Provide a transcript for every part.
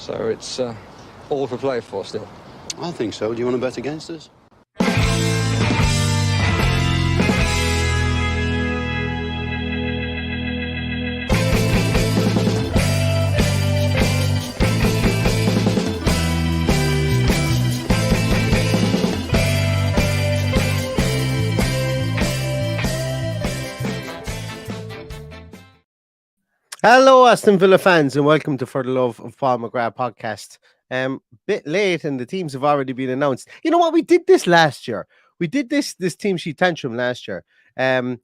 So it's all to play for still. I think so. Do you want to bet against us? Hello, Aston Villa fans, and welcome to For the Love of Paul McGrath podcast. Bit late, and the teams have already been announced. You know what? We did this last year. We did this team sheet tantrum last year, and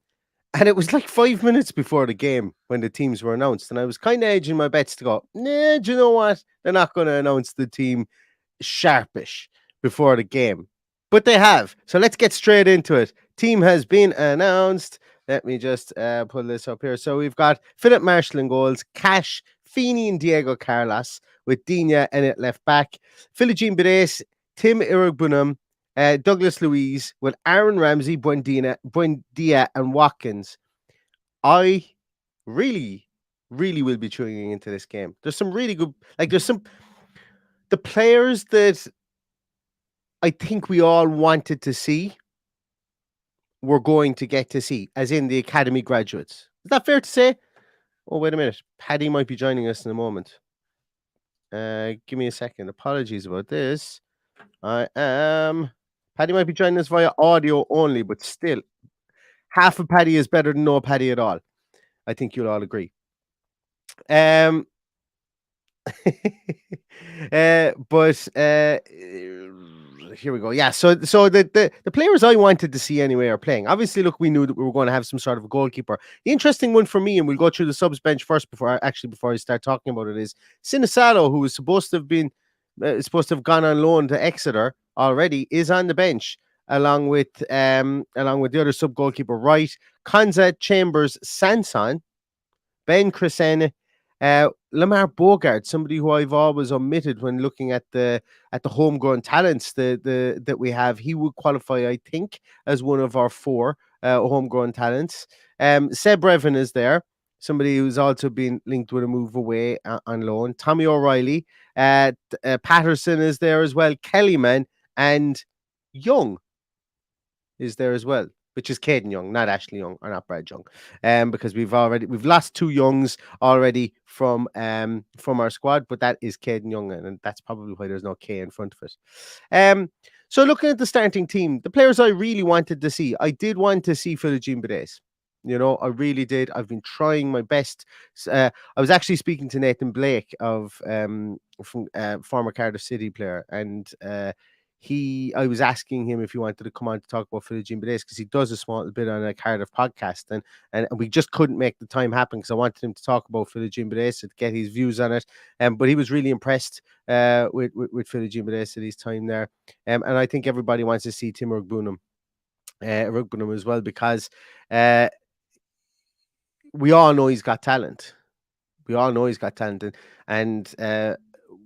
it was like 5 minutes before the game when the teams were announced, and I was kind of edging my bets to go. Nah, do you know what? They're not going to announce the team sharpish before the game, but they have. So let's get straight into it. Team has been announced. Let me just pull this up here. So we've got Philip Marshall in goals, Cash, Feeney and Diego Carlos with Dina in at left back, Philogene Beres, Tim Irogbunam, Douglas Luiz with Aaron Ramsey, Buendia and Watkins. I really will be tuning into this game. There's some really good, the players that I think we all wanted to see, we're going to get to see, as in the academy graduates. Is that fair to say? Oh, wait a minute. Paddy might be joining us in a moment. Give me a second. Apologies about this. Paddy might be joining us via audio only, but still, half of Paddy is better than no Paddy at all. I think you'll all agree. Here we go. Yeah, so the players I wanted to see anyway are playing. Obviously, look, we knew that we were going to have some sort of a goalkeeper. The interesting one for me, and we'll go through the subs bench first before I start talking about it, is Sinisalo, who was supposed to have gone on loan to Exeter already, is on the bench along with the other sub goalkeeper, Wright, Konza, Chambers, Sanson, Ben Crescent, Lamar Bogart, somebody who I've always omitted when looking at the homegrown talents that we have. He would qualify, I think, as one of our four homegrown talents. Seb Revan is there, somebody who's also been linked with a move away on loan. Tommy O'Reilly, Patterson is there as well. Kellyman and Young is there as well, which is Caden Young, not Ashley Young or not Brad Young, because we've lost two Youngs already from our squad, but that is Caden Young, and that's probably why there's no K in front of it. So looking at the starting team, the players I really wanted to see, I did want to see Philogene Beres. You know, I really did. I've been trying my best. I was actually speaking to Nathan Blake from former Cardiff City player, and I was asking him if he wanted to come on to talk about Philogene Beres, because he does a small bit on a Cardiff podcast, and we just couldn't make the time happen because I wanted him to talk about Philogene Beres to get his views on it. But he was really impressed with Philogene Beres at his time there. And I think everybody wants to see Tim Irogbunam as well, because we all know he's got talent. And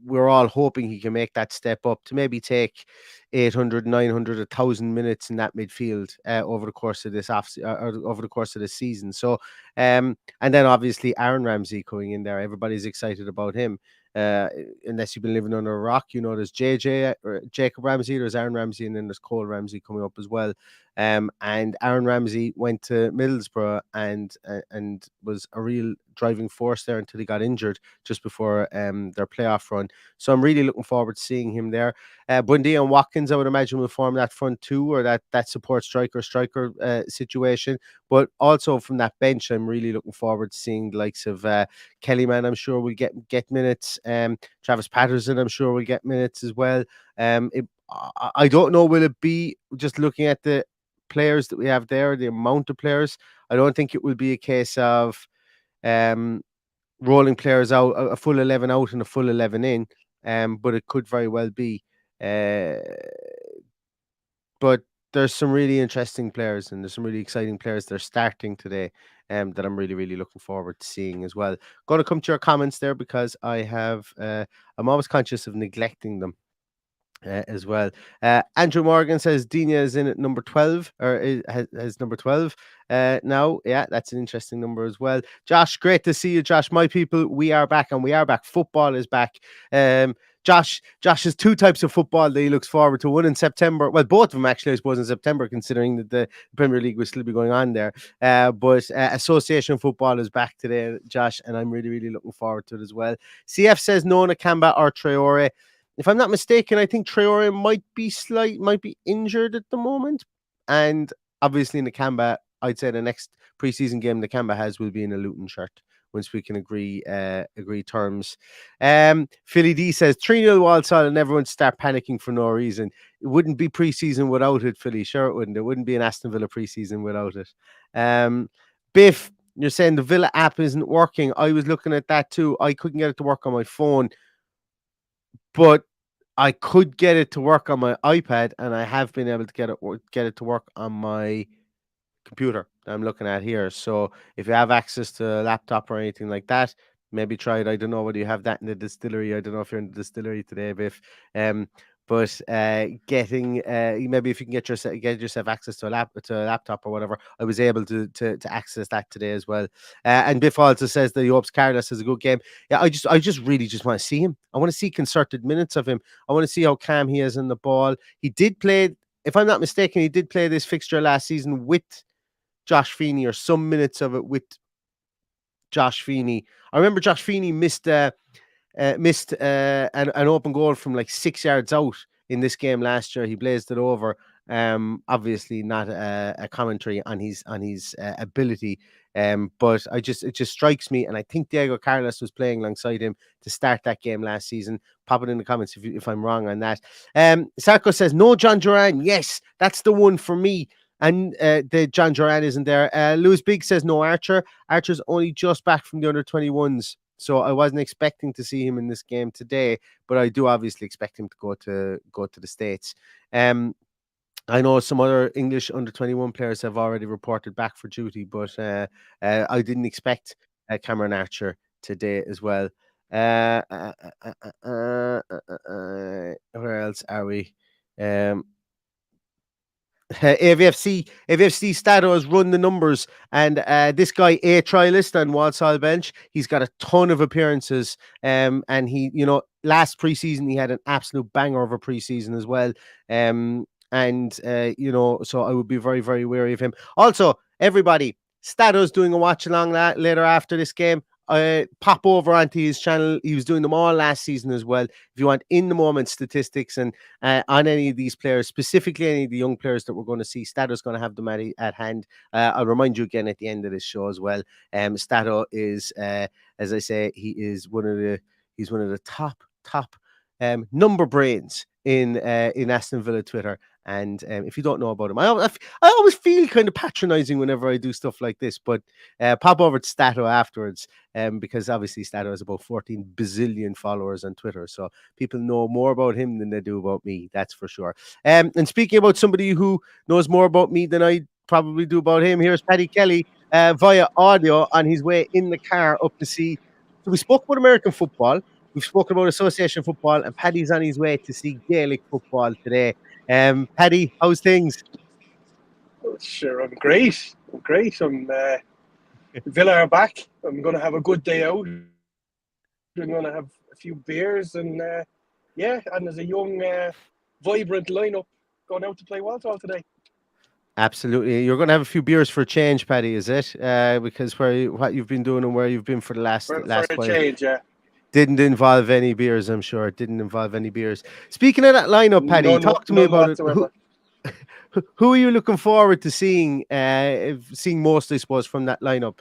we're all hoping he can make that step up to maybe take 800, 900, 1,000 minutes in that midfield over the course of this over the course of this season. So, and then obviously Aaron Ramsey coming in there. Everybody's excited about him. Unless you've been living under a rock, you know, there's Jacob Ramsey, there's Aaron Ramsey, and then there's Cole Ramsey coming up as well. And Aaron Ramsey went to Middlesbrough and was a real driving force there until he got injured just before their playoff run. So I'm really looking forward to seeing him there. Buendia and Watkins, I would imagine, will form that front two, or that support striker situation. But also from that bench, I'm really looking forward to seeing the likes of Kellyman. I'm sure will get minutes. Travis Patterson, I'm sure will get minutes as well. I don't know, will it be just looking at the players that we have there, the amount of players? I don't think it will be a case of rolling players out, a full 11 out and a full 11 in, but it could very well be. But there's some really interesting players and there's some really exciting players that are starting today, that I'm really, really looking forward to seeing as well. Going to come to your comments there because I'm always conscious of neglecting them. as well. Andrew Morgan says Dina is in at number 12, or has number 12 now. Yeah, that's an interesting number as well. Josh, great to see you, Josh. My people, we are back, and we are back. Football is back. Josh has two types of football that he looks forward to. One in September. Well, both of them actually, I suppose, in September, considering that the Premier League will still be going on there. But association football is back today, Josh, and I'm really, really looking forward to it as well. CF says no Nakamba or Traore. If I'm not mistaken, I think Traore might be injured at the moment. And obviously Nakamba, I'd say the next preseason game Nakamba has will be in a Luton shirt once we can agree terms. Philly D says 3-0 Walsall and everyone start panicking for no reason. It wouldn't be preseason without it, Philly. Sure it wouldn't. It wouldn't be an Aston Villa preseason without it. Biff, you're saying the Villa app isn't working. I was looking at that too. I couldn't get it to work on my phone, but I could get it to work on my iPad, and I have been able to get it to work on my computer that I'm looking at here. So if you have access to a laptop or anything like that, maybe try it. I don't know whether you have that in the distillery. I don't know if you're in the distillery today, Biff. But getting maybe if you can get yourself access to a laptop or whatever. I was able to access that today as well. And Biff also says that he hopes Carlos has a good game. Yeah, I just really just want to see him. I want to see concerted minutes of him. I want to see how calm he is in the ball. He did play, if I'm not mistaken, he did play this fixture last season with Josh Feeney, or some minutes of it with Josh Feeney. I remember Josh Feeney missed an open goal from like 6 yards out in this game last year. He blazed it over. Obviously not a commentary on his ability, but it just strikes me, and I think Diego Carlos was playing alongside him to start that game last season. Pop it in the comments if I'm wrong on that. Sarko says no John Duran. Yes, that's the one for me. And the John Duran isn't there. Lewis Big says no Archer. Archer's only just back from the under-21s. So I wasn't expecting to see him in this game today, but I do obviously expect him to go to the States. I know some other English under-21 players have already reported back for duty, but I didn't expect Cameron Archer today as well. Where else are we? AVFC Stato has run the numbers, and this guy, a trialist on Walsall bench, he's got a ton of appearances, and he, last preseason he had an absolute banger of a preseason as well, so I would be very, very wary of him. Also, everybody, Stato's doing a watch along later after this game. Pop over onto his channel. He was doing them all last season as well. If you want in the moment statistics and on any of these players, specifically any of the young players that we're going to see, Stato's going to have them at hand. I'll remind you again at the end of this show as well. Stato is, as I say, he's one of the top number brains in Aston Villa Twitter. And if you don't know about him, I always feel kind of patronizing whenever I do stuff like this, but pop over to Stato afterwards, because obviously Stato has about 14 bazillion followers on Twitter, so people know more about him than they do about me, that's for sure. And speaking about somebody who knows more about me than I probably do about him, here's Paddy Kelly via audio on his way in the car up to see. So we spoke about American football, we've spoken about association football, and Paddy's on his way to see Gaelic football today. Paddy, how's things? Sure, I'm great. Villa are back. I'm going to have a good day out. I'm going to have a few beers, and and there's a young, vibrant lineup going out to play Walsall today. Absolutely. You're going to have a few beers for a change, Paddy, is it? Because what you've been doing and where you've been for the last while. Change, yeah. Didn't involve any beers, I'm sure. It didn't involve any beers. Speaking of that lineup, Paddy, talk to me about it. Who are you looking forward to seeing most, I suppose, from that lineup?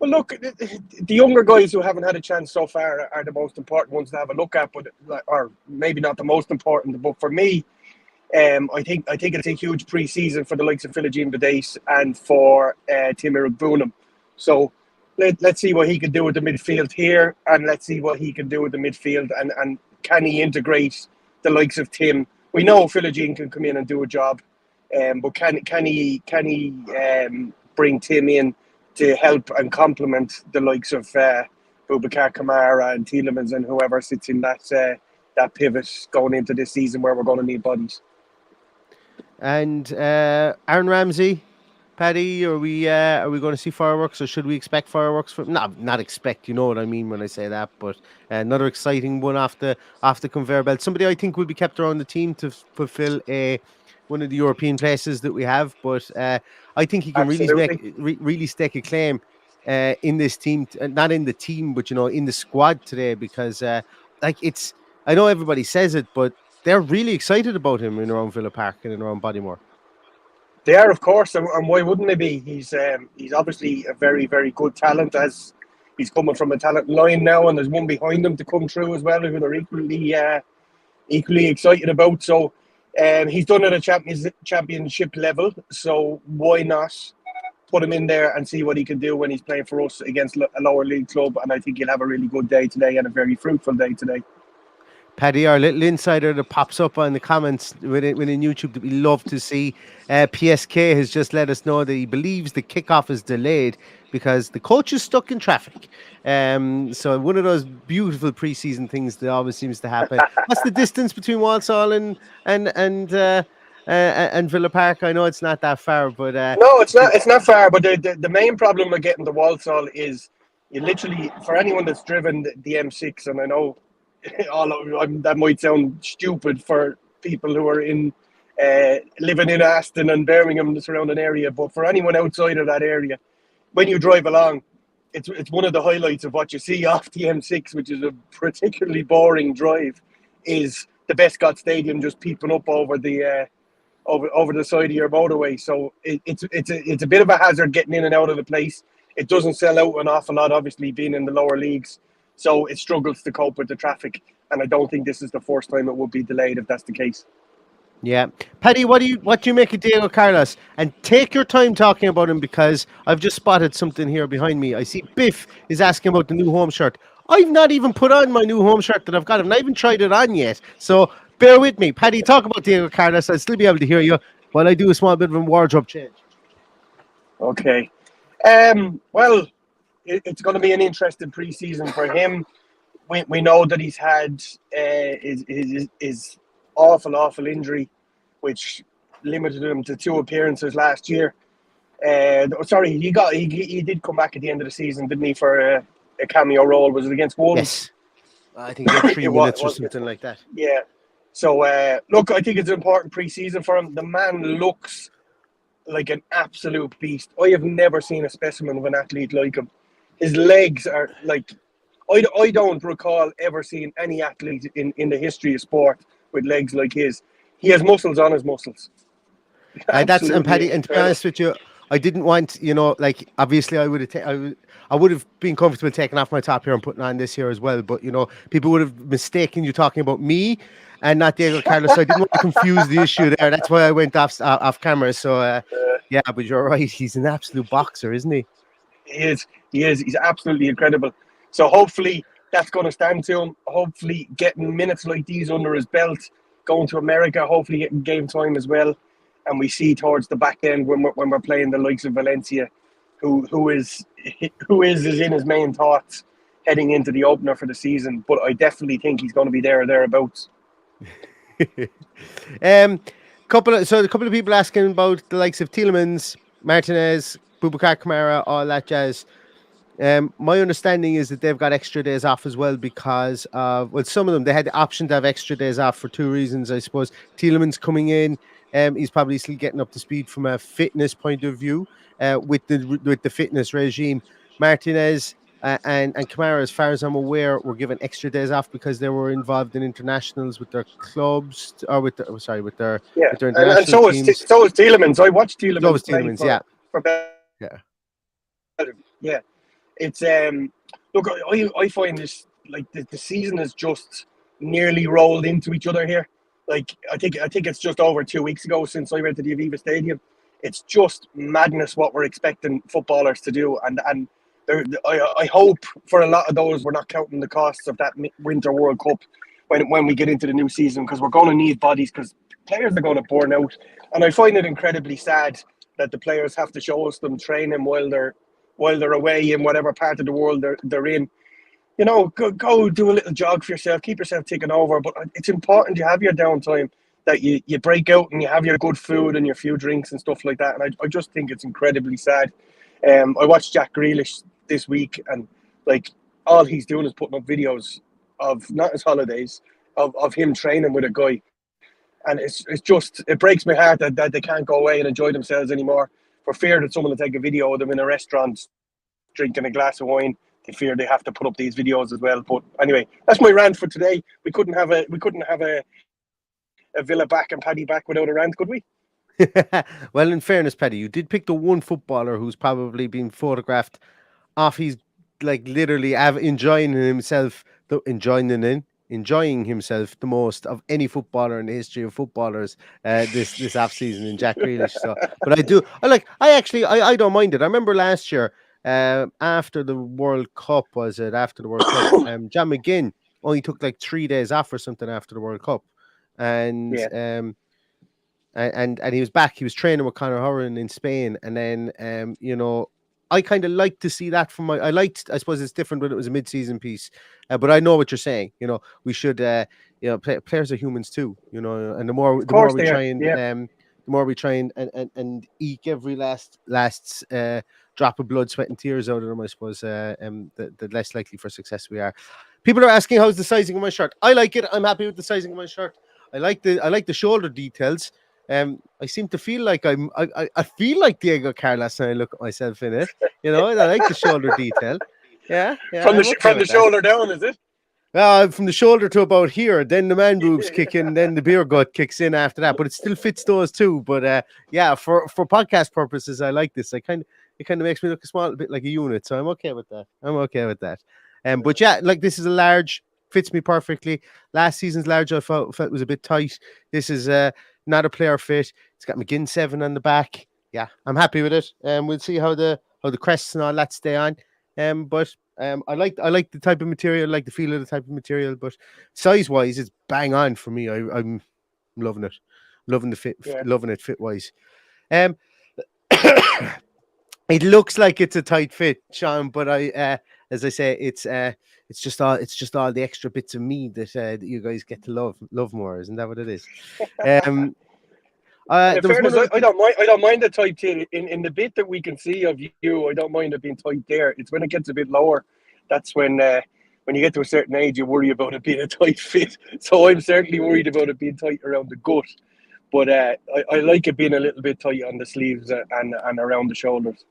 Well, look, the younger guys who haven't had a chance so far are the most important ones to have a look at, or maybe not the most important. But for me, I think it's a huge pre-season for the likes of Philogene Badais and for Timur Bunam. So let's see what he can do with the midfield here, and let's see what he can do with the midfield, and can he integrate the likes of Tim? We know Philogene can come in and do a job, but can he bring Tim in to help and complement the likes of Boubacar Kamara and Tielemans and whoever sits in that pivot going into this season where we're going to need bodies. And Aaron Ramsey, Paddy, are we going to see fireworks, or should we expect fireworks from? Not expect. You know what I mean when I say that. But another exciting one off the conveyor belt. Somebody I think will be kept around the team to fulfill one of the European places that we have. But I think he can Absolutely. really stake a claim in this team, not in the team, but in the squad today, because it's. I know everybody says it, but they're really excited about him in around Villa Park and in around Bodymore. They are, of course, and why wouldn't they be? He's obviously a very, very good talent, as he's coming from a talent line now, and there's one behind him to come through as well, who they're equally excited about. So he's done it at championship level, so why not put him in there and see what he can do when he's playing for us against a lower league club? And I think he'll have a really good day today and a very fruitful day today. Paddy, our little insider that pops up on the comments within YouTube that we love to see. PSK has just let us know that he believes the kickoff is delayed because the coach is stuck in traffic. So one of those beautiful preseason things that always seems to happen. What's the distance between Walsall and Villa Park? I know it's not that far, but no, it's not. It's not far. But the main problem with getting to Walsall is you literally, for anyone that's driven the M6, and I know. That might sound stupid for people who are living in Aston and Birmingham, the surrounding area, but for anyone outside of that area, when you drive along, it's one of the highlights of what you see off the M6, which is a particularly boring drive, is the Bescott Stadium just peeping up over the over the side of your motorway. So it's a bit of a hazard getting in and out of the place. It doesn't sell out an awful lot, obviously, being in the lower leagues. So it struggles to cope with the traffic, and I don't think this is the first time it would be delayed if that's the case. Yeah, Paddy, what do you make of Diego Carlos? And take your time talking about him, because I've just spotted something here behind me. I see Biff is asking about the new home shirt. I've not even put on my new home shirt that I've got. I've not even tried it on yet. So bear with me, Paddy. Talk about Diego Carlos. I'll still be able to hear you while I do a small bit of a wardrobe change. Okay. Well. It's going to be an interesting preseason for him. We know that he's had his awful injury, which limited him to 2 appearances last year. He did come back at the end of the season, didn't he, for a cameo role? Was it against Wolves? Yes, I think he had 3 minutes or something like that. Yeah. So look, I think it's an important preseason for him. The man looks like an absolute beast. I have never seen a specimen of an athlete like him. His legs are like, I don't recall ever seeing any athlete in the history of sport with legs like his. He has muscles on his muscles. And Paddy, and to be honest with you, I didn't want, obviously I would have been comfortable taking off my top here and putting on this here as well, but people would have mistaken you talking about me and not Diego Carlos. So I didn't want to confuse the issue there. That's why I went off camera. So yeah, but you're right. He's an absolute boxer, isn't he? He is. He's absolutely incredible. So hopefully that's going to stand to him. Hopefully getting minutes like these under his belt, going to America, hopefully getting game time as well. And we see towards the back end when we're playing the likes of Valencia, who is in his main thoughts heading into the opener for the season. But I definitely think he's going to be there or thereabouts. A couple of people asking about the likes of Tielemans, Martinez, Boubacar Kamara, all that jazz. My understanding is that they've got extra days off as well because some of them, they had the option to have extra days off for 2 reasons, I suppose. Tielemans coming in, he's probably still getting up to speed from a fitness point of view with the fitness regime. Martinez and Kamara, as far as I'm aware, were given extra days off because they were involved in internationals with their clubs, or with their international teams. And so was Tielemans. I watched Tielemans. So was Tielemans, yeah. It's look, I find this like the season has just nearly rolled into each other here. Like I think it's just over 2 weeks ago since I went to the Aviva Stadium. It's just madness what we're expecting footballers to do, and I hope for a lot of those we're not counting the costs of that Winter World Cup when we get into the new season, because we're going to need bodies, because players are going to burn out, and I find it incredibly sad that the players have to show us them training while they're away in whatever part of the world they're in. you know, go do a little jog for yourself, keep yourself ticking over. But it's important you have your downtime, that you break out and you have your good food and your few drinks and stuff like that. And I just think it's incredibly sad. I watched Jack Grealish this week, and like all he's doing is putting up videos of not his holidays, of him training with a guy. And it's just, it breaks my heart that they can't go away and enjoy themselves anymore for fear that someone will take a video of them in a restaurant drinking a glass of wine. They fear they have to put up these videos as well. But anyway, that's my rant for today. We couldn't have a Villa back and Paddy back without a rant, could we? Well, in fairness, Paddy, you did pick the one footballer who's probably been photographed off. He's like literally enjoying himself the most of any footballer in the history of footballers this off season in Jack Grealish. So, but I don't mind it. I remember last year after the World Cup, John McGinn only took like 3 days off or something after the World Cup, and he was back. He was training with Conor Horan in Spain, and then I kind of like to see that from I suppose it's different when it was a mid-season piece, but I know what you're saying. We should, players are humans too. And the more we try and eke every last drop of blood, sweat, and tears out of them, I suppose, the less likely for success we are. People are asking how's the sizing of my shirt. I like it. I'm happy with the sizing of my shirt. I like the shoulder details. I seem to feel like I feel like Diego Carlos when I look at myself in it. I like the shoulder detail. Yeah. From the shoulder down, is it? From the shoulder to about here, then the man boobs kick in, then the beer gut kicks in after that. But it still fits those too. But for podcast purposes, I like this. It kind of makes me look a small bit like a unit, so I'm okay with that. But yeah, like this is a large, fits me perfectly. Last season's large I felt was a bit tight. This is not a player fit. It's got McGinn 7 on the back. Yeah, I'm happy with it. We'll see how the crests and all that stay on. But I like the type of material, I like the feel of the type of material. But size wise, it's bang on for me. I'm loving it, loving the fit, loving it fit wise. It looks like it's a tight fit, Sean, but as I say, it's just all the extra bits of me that you guys get to love more. Isn't that what it is? In fairness, I don't mind the tight fit. In the bit that we can see of you, I don't mind it being tight there. It's when it gets a bit lower, that's when you get to a certain age, you worry about it being a tight fit. So I'm certainly worried about it being tight around the gut. But I like it being a little bit tight on the sleeves and around the shoulders.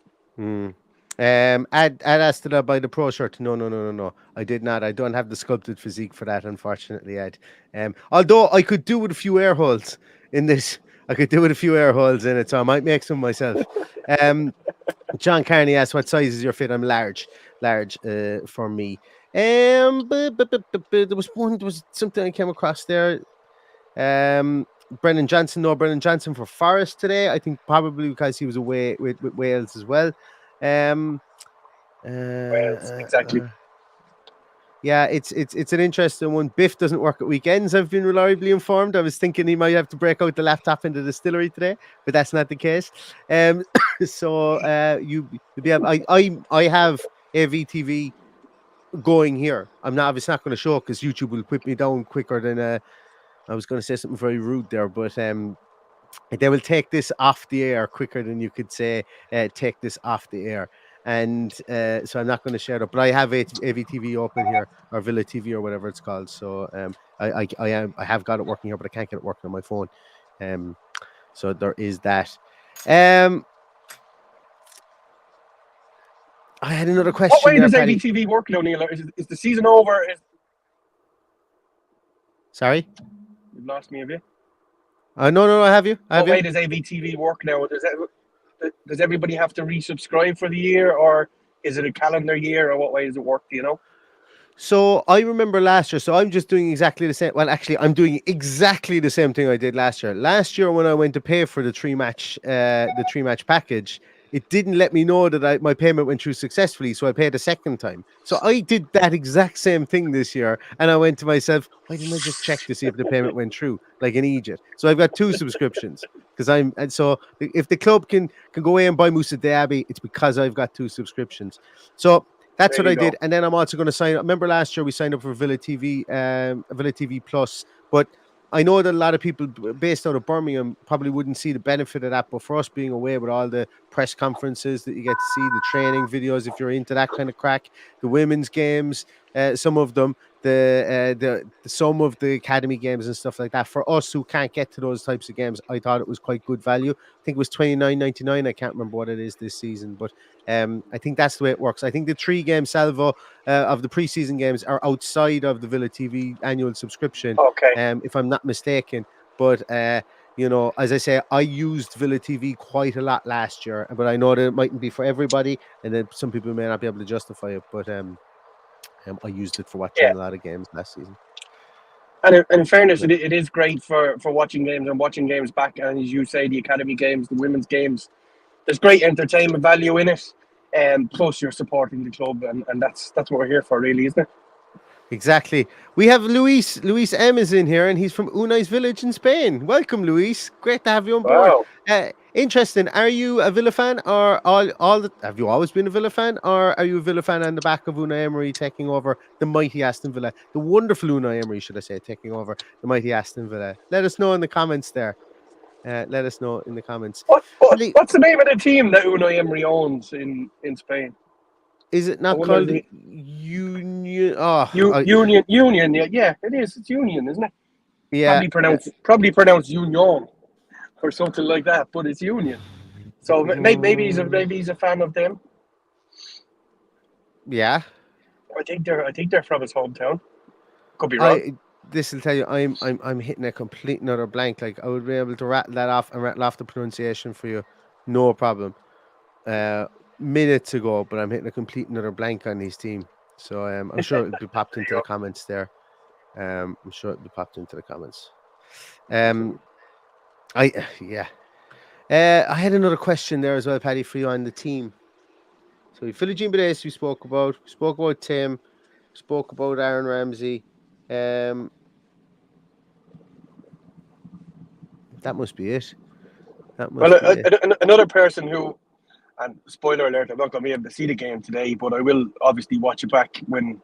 Ad asked that I buy the pro shirt. No. I did not. I don't have the sculpted physique for that, unfortunately, Ed. Although I could do with a few air holes in this. I could do with a few air holes in it, so I might make some myself. John Carney asked, what size is your fit? I'm large for me. There was something I came across there. Brendan Johnson for Forest today. I think probably because he was away with Wales as well. Wales, exactly. Yeah, it's an interesting one. Biff doesn't work at weekends, I've been reliably informed. I was thinking he might have to break out the laptop in the distillery today, but that's not the case. So I have AVTV going here. I'm not obviously not going to show because YouTube will put me down quicker than I was going to say something very rude there, but they will take this off the air quicker than you could say take this off the air. And so I'm not going to share it, but I have AVTV open here, or Villa TV or whatever it's called. So I have got it working here, but I can't get it working on my phone. So there is that. I had another question. What way does AVTV work, O'Neill? Is the season over? Sorry? You've lost me a bit. No, I have you. What way does AVTV work now? Does everybody have to resubscribe for the year, or is it a calendar year, or what way does it work? Do you know? So I remember last year. So I'm just doing exactly the same. Well, actually, I'm doing exactly the same thing I did last year. Last year, when I went to pay for the three match package, it didn't let me know that my payment went through successfully, so I paid a second time. So I did that exact same thing this year, and I went to myself, why didn't I just check to see if the payment went through, like an idiot? So I've got 2 subscriptions, and so if the club can go away and buy Moussa Diaby, it's because I've got 2 subscriptions. So That's There what you I go. did, and then I'm also going to sign up. Remember last year we signed up for Villa TV, Villa TV Plus, but I know that a lot of people based out of Birmingham probably wouldn't see the benefit of that. But for us being away with all the press conferences that you get to see, the training videos, if you're into that kind of crack, the women's games, some of them, the some of the academy games and stuff like that. For us who can't get to those types of games, I thought it was quite good value. I think it was $29.99. I can't remember what it is this season, but I think that's the way it works. I think the 3-game salvo of the preseason games are outside of the Villa TV annual subscription, Okay. if I'm not mistaken. But you know, as I say, I used Villa TV quite a lot last year, but I know that it mightn't be for everybody, and then some people may not be able to justify it. But I used it for watching Yeah. a lot of games last season. And in fairness, Yeah. it is great for watching games and watching games back. And as you say, the academy games, the women's games, there's great entertainment value in it. And plus, you're supporting the club, and that's what we're here for, really, isn't it? Exactly. We have Luis. Luis M is in here, and he's from Unai's village in Spain. Welcome, Luis. Great to have you on board. Wow. Interesting. Are you a Villa fan, or have you always been a Villa fan, or are you a Villa fan on the back of Unai Emery taking over the mighty Aston Villa, the wonderful Unai Emery, should I say, taking over the mighty Aston Villa? Let us know in the comments there. Let us know in the comments. What's the name of the team that Unai Emery owns in Spain? Is it not called Union? Oh, Union. Yeah, it is. It's Union, isn't it? yeah. Probably pronounced Union or something like that, but it's Union. So maybe he's a fan of them. Yeah. I think they're from his hometown. Could be wrong. This will tell you, I'm hitting a complete and utter blank. Like, I would be able to rattle that off and rattle off the pronunciation for you, no problem. Minutes ago, but I'm hitting a complete and utter blank on his team. So I'm sure it'll be popped into the comments there. I'm sure it'll be popped into the comments. I had another question there as well, Paddy, for you on the team. So Philogene Bades we spoke about Tim, we spoke about Aaron Ramsey. That must be it. Another person who, and spoiler alert, I'm not going to be able to see the game today, but I will obviously watch it back when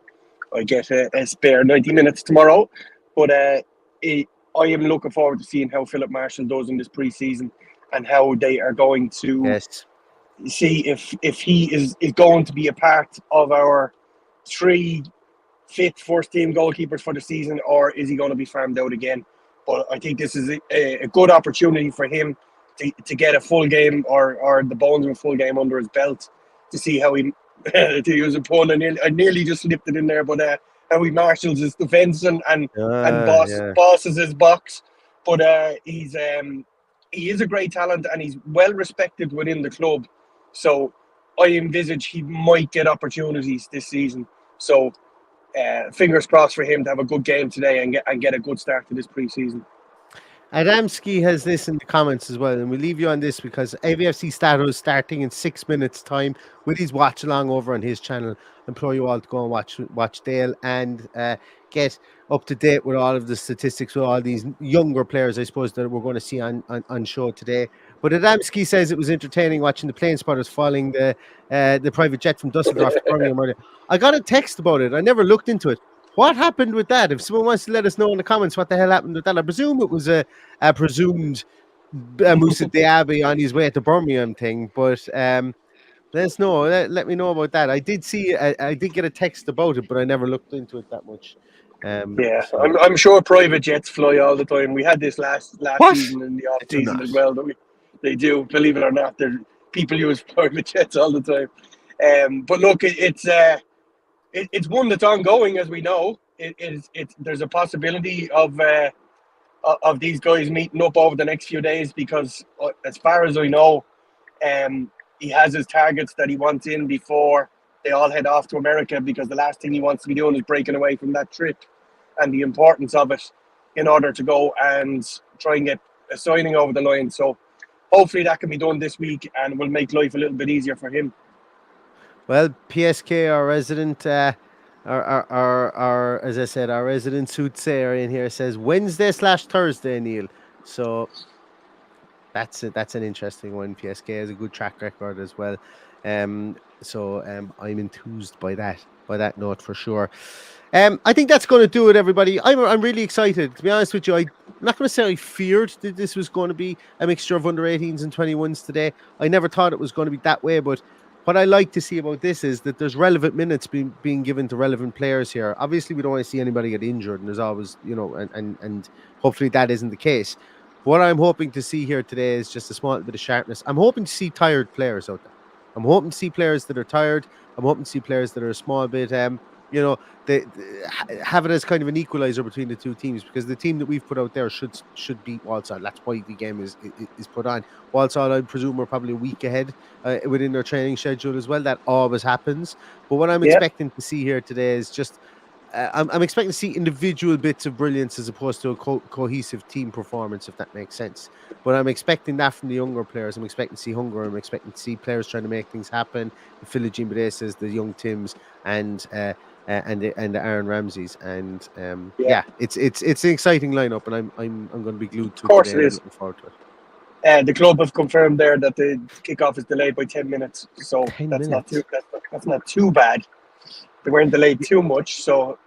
I get a spare 90 minutes tomorrow. But I am looking forward to seeing how Philip Marshall does in this preseason and how they are going to see if he is going to be a part of our 3 fit first team goalkeepers for the season, or is he going to be farmed out again? But I think this is a good opportunity for him to get a full game or the bones of a full game under his belt to see how he, to use a pun, I nearly just slipped it in there, but how he marshals his defence and bosses his box. But he is a great talent and he's well respected within the club. So I envisage he might get opportunities this season. So fingers crossed for him to have a good game today and get a good start to this preseason. Adamski has this in the comments as well, and we'll leave you on this because AVFC Stato is starting in 6 minutes' time with his watch along over on his channel. I implore you all to go and watch Dale and get up to date with all of the statistics with all these younger players, I suppose, that we're going to see on show today. But Adamski says it was entertaining watching the plane spotters following the private jet from Dusseldorf to Birmingham earlier. I got a text about it. I never looked into it. What happened with that? If someone wants to let us know in the comments what the hell happened with that, I presume it was a presumed Moussa Diaby on his way to Birmingham thing. But let us know. Let me know about that. I did see. I did get a text about it, but I never looked into it that much. So. I'm sure private jets fly all the time. We had this last season in the off season as well. They do, believe it or not. People use private jets all the time. But look, it's one that's ongoing, as we know. There's a possibility of these guys meeting up over the next few days because, as far as I know, he has his targets that he wants in before they all head off to America, because the last thing he wants to be doing is breaking away from that trip and the importance of it in order to go and try and get a signing over the line. So hopefully that can be done this week and will make life a little bit easier for him. Well, PSK, our resident, our as I said, our resident soothsayer in here says Wednesday/Thursday, Neil. So that's an interesting one. PSK has a good track record as well. I'm enthused by that note for sure. I think that's going to do it, everybody. I'm really excited. To be honest with you, I'm not going to say I feared that this was going to be a mixture of under 18s and 21s today. I never thought it was going to be that way, but what I like to see about this is that there's relevant minutes being given to relevant players here. Obviously, we don't want to see anybody get injured, and there's always, and hopefully that isn't the case. What I'm hoping to see here today is just a small bit of sharpness. I'm hoping to see tired players out there. I'm hoping to see players that are tired. I'm hoping to see players that are a small bit, they have it as kind of an equalizer between the two teams, because the team that we've put out there should beat Walsall. That's why the game is put on. Walsall, I presume, are probably a week ahead within their training schedule as well. That always happens. But what I'm expecting to see here today is just I'm expecting to see individual bits of brilliance as opposed to a cohesive team performance, if that makes sense. But I'm expecting that from the younger players. I'm expecting to see hunger. I'm expecting to see players trying to make things happen. The Philogene Badesas, the young Tims, and the Aaron Ramseys, and it's an exciting lineup, and I'm going to be glued to it. Of course, today. It is. I'm looking forward to it. The club have confirmed there that the kickoff is delayed by 10 minutes, so that's not too bad. They weren't delayed too much, so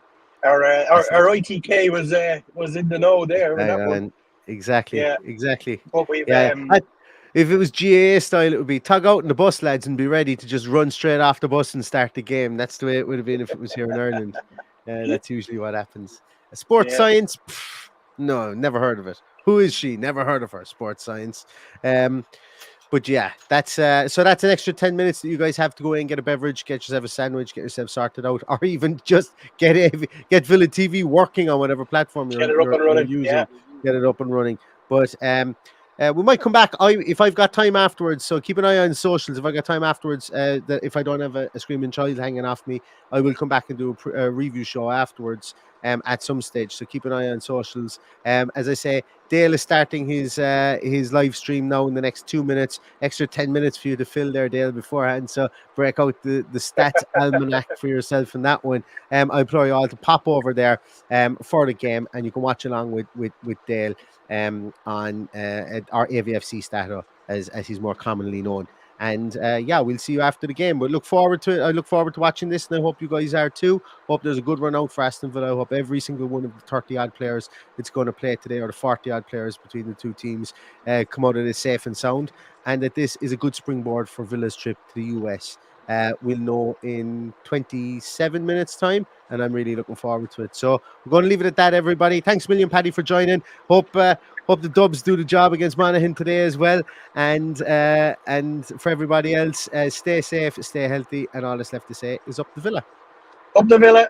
our ITK was in the know there with that one. Exactly. But we've if it was GAA style, it would be tug out in the bus, lads, and be ready to just run straight off the bus and start the game. That's the way it would have been if it was here in Ireland. That's usually what happens. Sports science? Pff, no, never heard of it. Who is she? Never heard of her. Sports science. But yeah, that's an extra 10 minutes that you guys have to go in, get a beverage, get yourself a sandwich, get yourself sorted out, or even just get Villa TV working on whatever platform you're using. Get it up and running. But we might come back. If I've got time afterwards, so keep an eye on socials. If I got time afterwards, that if I don't have a screaming child hanging off me, I will come back and do a review show afterwards. At some stage, so keep an eye on socials. As I say, Dale is starting his live stream now in the next 2 minutes. Extra 10 minutes for you to fill there, Dale, beforehand. So break out the stats almanac for yourself in that one. I implore you all to pop over there for the game, and you can watch along with Dale on our AVFC Stato, as he's more commonly known. And we'll see you after the game. But look forward to it. I look forward to watching this, and I hope you guys are too. Hope there's a good run out for Aston Villa. I hope every single one of the 30-odd players that's going to play today, or the 40-odd players between the two teams, come out of this safe and sound, and that this is a good springboard for Villa's trip to the US. We'll know in 27 minutes' time, and I'm really looking forward to it. So we're going to leave it at that, everybody. Thanks a million, Paddy, for joining. Hope the Dubs do the job against Monaghan today as well. And for everybody else, stay safe, stay healthy, and all that's left to say is up the Villa. Up the Villa.